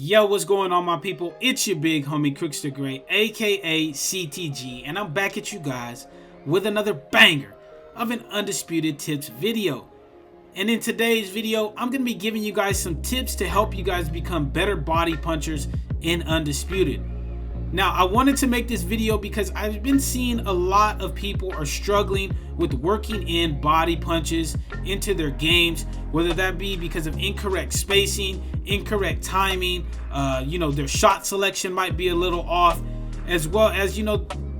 Yo, what's going on, my people? It's your big homie Crooks the Great, aka CTG, and I'm back at you guys with another banger of an Undisputed tips video. And in today's video, I'm going to be giving you guys some tips to help you guys become better body punchers in Undisputed. Now, I wanted to make this video because I've been seeing a lot of people are struggling with working in body punches into their games, whether that be because of incorrect spacing, incorrect timing, their shot selection might be a little off, as well as,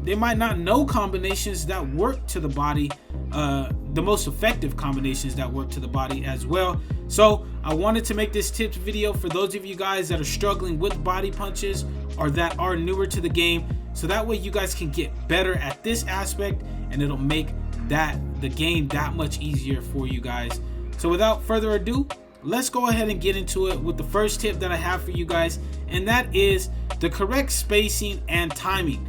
they might not know combinations that work to the body, the most effective combinations that work to the body as well. So I wanted to make this tips video for those of you guys that are struggling with body punches or that are newer to the game, so that way you guys can get better at this aspect and it'll make the game that much easier for you guys. So without further ado, let's go ahead and get into it with the first tip that I have for you guys, and that is the correct spacing and timing.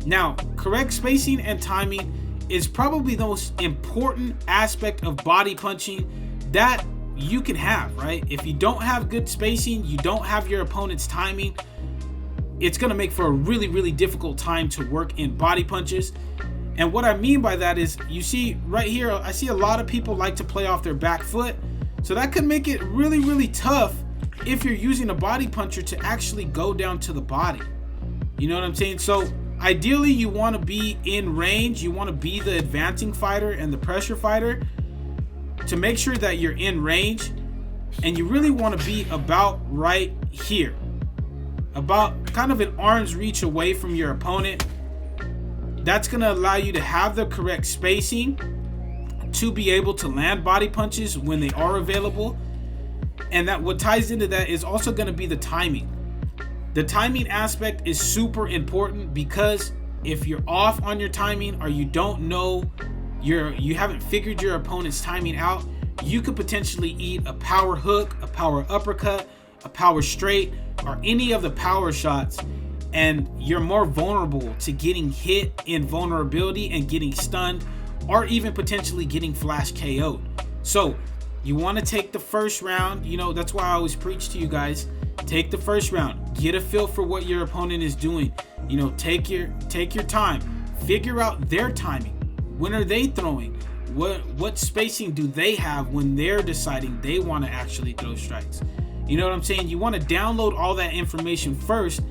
Now, correct spacing and timing is probably the most important aspect of body punching that you can have, right? If you don't have good spacing, you don't have your opponent's timing, it's going to make for a really, really difficult time to work in body punches. And what I mean by that is, you see right here, I see a lot of people like to play off their back foot. So that could make it really, really tough if you're using a body puncher to actually go down to the body. You know what I'm saying? So ideally, you want to be in range. You want to be the advancing fighter and the pressure fighter to make sure that you're in range. And you really want to be about right here, about kind of an arm's reach away from your opponent. That's going to allow you to have the correct spacing to be able to land body punches when they are available. And that what ties into that is also going to be the timing. The timing aspect is super important, because if you're off on your timing, or you don't know, you haven't figured your opponent's timing out, you could potentially eat a power hook, a power uppercut, a power straight, or any of the power shots, and you're more vulnerable to getting hit in vulnerability and getting stunned, or even potentially getting flash KO'd. So you want to take the first round. That's why I always preach to you guys, take the first round, get a feel for what your opponent is doing. Take your time, figure out their timing. When are they throwing? What spacing do they have when they're deciding they want to actually throw strikes? You know what I'm saying? You want to download all that information first,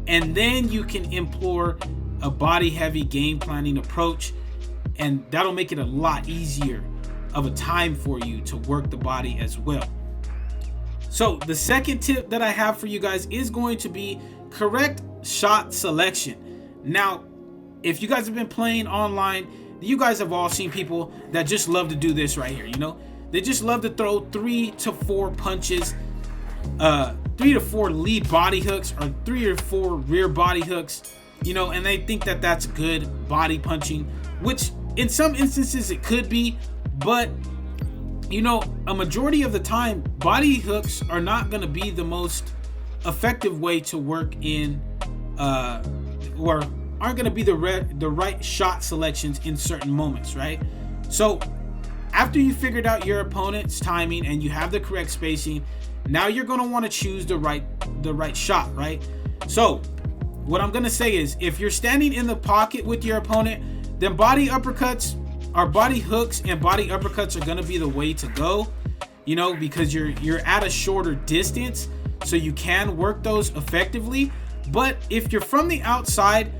and then you can employ a body heavy game planning approach, and that'll make it a lot easier of a time for you to work the body as well. So the second tip that I have for you guys is going to be correct shot selection. Now, if you guys have been playing online, you guys have all seen people that just love to do this right here. They just love to throw 3 to 4 punches, 3 to 4 lead body hooks, or 3 or 4 rear body hooks, and they think that that's good body punching, which in some instances it could be, but a majority of the time, body hooks are not going to be the most effective way to work in, or aren't going to be the right shot selections in certain moments, right? So after you figured out your opponent's timing and you have the correct spacing, now you're going to want to choose the right shot, right? So what I'm going to say is, if you're standing in the pocket with your opponent, then body uppercuts, or body hooks and body uppercuts, are going to be the way to go, because you're at a shorter distance, so you can work those effectively. But if you're from the outside,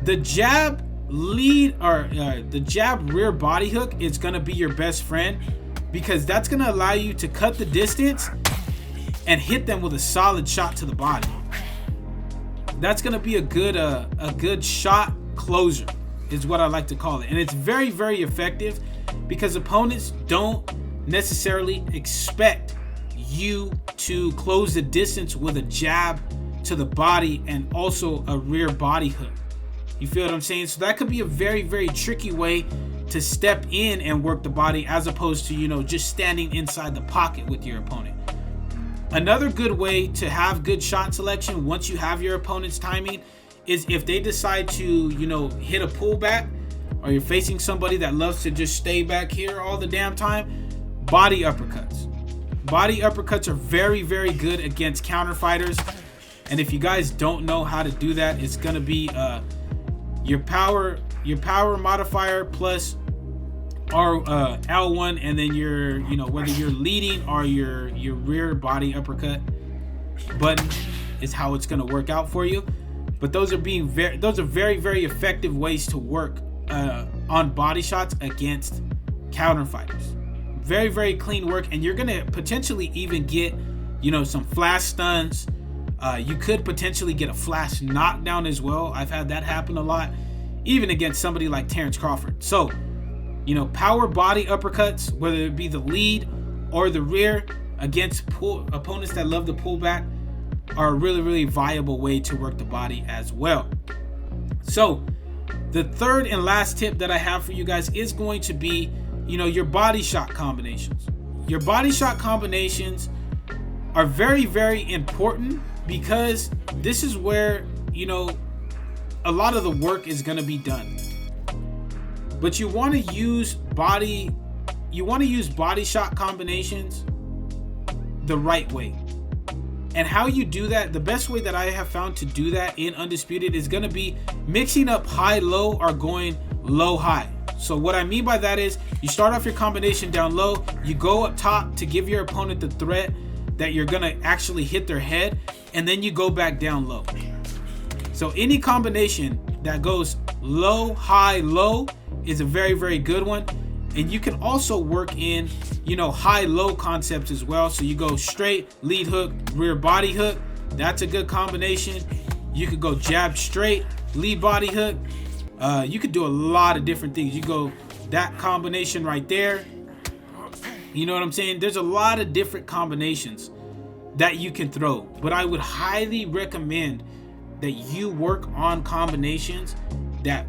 the jab lead, or the jab rear body hook is going to be your best friend, because that's going to allow you to cut the distance and hit them with a solid shot to the body. That's going to be a good shot closer, is what I like to call it. And it's very, very effective, because opponents don't necessarily expect you to close the distance with a jab to the body and also a rear body hook. You feel what I'm saying? So that could be a very, very tricky way to step in and work the body, as opposed to, just standing inside the pocket with your opponent. Another good way to have good shot selection once you have your opponent's timing is if they decide to, hit a pullback, or you're facing somebody that loves to just stay back here all the damn time, body uppercuts. Body uppercuts are very, very good against counter fighters. And if you guys don't know how to do that, it's gonna be your power modifier plus L1, and then your, whether you're leading or your rear body uppercut button is how it's gonna work out for you. But those are very, very effective ways to work on body shots against counter fighters. Very, very clean work, and you're gonna potentially even get, some flash stuns. You could potentially get a flash knockdown as well. I've had that happen a lot, even against somebody like Terrence Crawford. So, power body uppercuts, whether it be the lead or the rear, against opponents that love to pull back, are a really, really viable way to work the body as well. So, the third and last tip that I have for you guys is going to be, your body shot combinations. Your body shot combinations are very, very important, because this is where, a lot of the work is going to be done. But you want to use body shot combinations the right way. And how you do that, the best way that I have found to do that in Undisputed is going to be mixing up high-low or going low-high. So what I mean by that is, you start off your combination down low, you go up top to give your opponent the threat that you're going to actually hit their head, and then you go back down low. So any combination that goes low, high, low is a very, very good one. And you can also work in, high, low concepts as well. So you go straight, lead hook, rear body hook. That's a good combination. You could go jab straight, lead body hook. You could do a lot of different things. You go that combination right there. You know what I'm saying? There's a lot of different combinations that you can throw, but I would highly recommend that you work on combinations that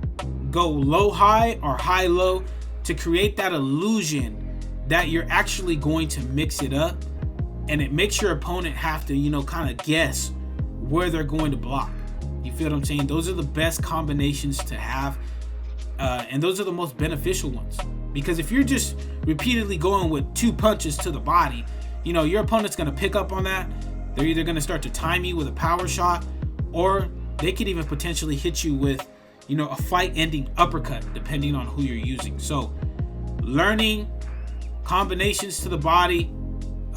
go low high or high low to create that illusion that you're actually going to mix it up, and it makes your opponent have to, kind of guess where they're going to block. You feel what I'm saying? Those are the best combinations to have, and those are the most beneficial ones. Because if you're just repeatedly going with 2 punches to the body, your opponent's going to pick up on that. They're either going to start to time you with a power shot, or they could even potentially hit you with, a fight-ending uppercut, depending on who you're using. So, learning combinations to the body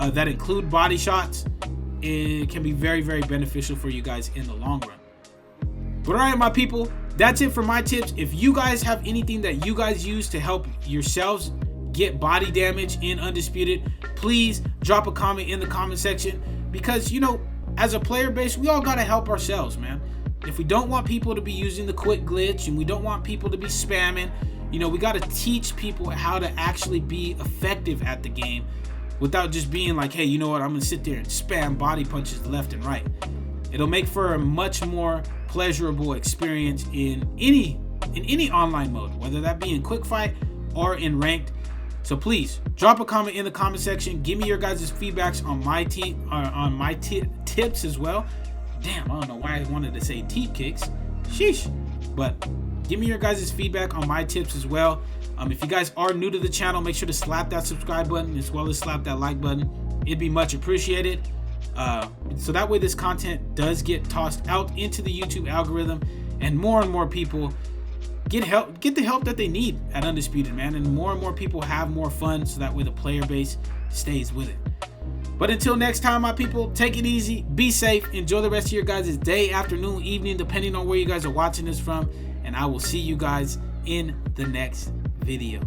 that include body shots, it can be very, very beneficial for you guys in the long run. But all right, my people, that's it for my tips. If you guys have anything that you guys use to help yourselves get body damage in Undisputed, please drop a comment in the comment section, because, as a player base, we all got to help ourselves, man. If we don't want people to be using the quick glitch, and we don't want people to be spamming, we got to teach people how to actually be effective at the game without just being like, hey, you know what, I'm going to sit there and spam body punches left and right. It'll make for a much more pleasurable experience in any online mode, whether that be in quick fight or in ranked. So please drop a comment in the comment section. Give me your guys' feedbacks on my tips as well. Damn, I don't know why I wanted to say teep kicks. Sheesh. But give me your guys' feedback on my tips as well. If you guys are new to the channel, make sure to slap that subscribe button as well as slap that like button. It'd be much appreciated. So that way this content does get tossed out into the YouTube algorithm, and more people get the help that they need at Undisputed, man. And more people have more fun, so that way the player base stays with it. But until next time, my people, take it easy, be safe, enjoy the rest of your guys' day, afternoon, evening, depending on where you guys are watching this from. And I will see you guys in the next video.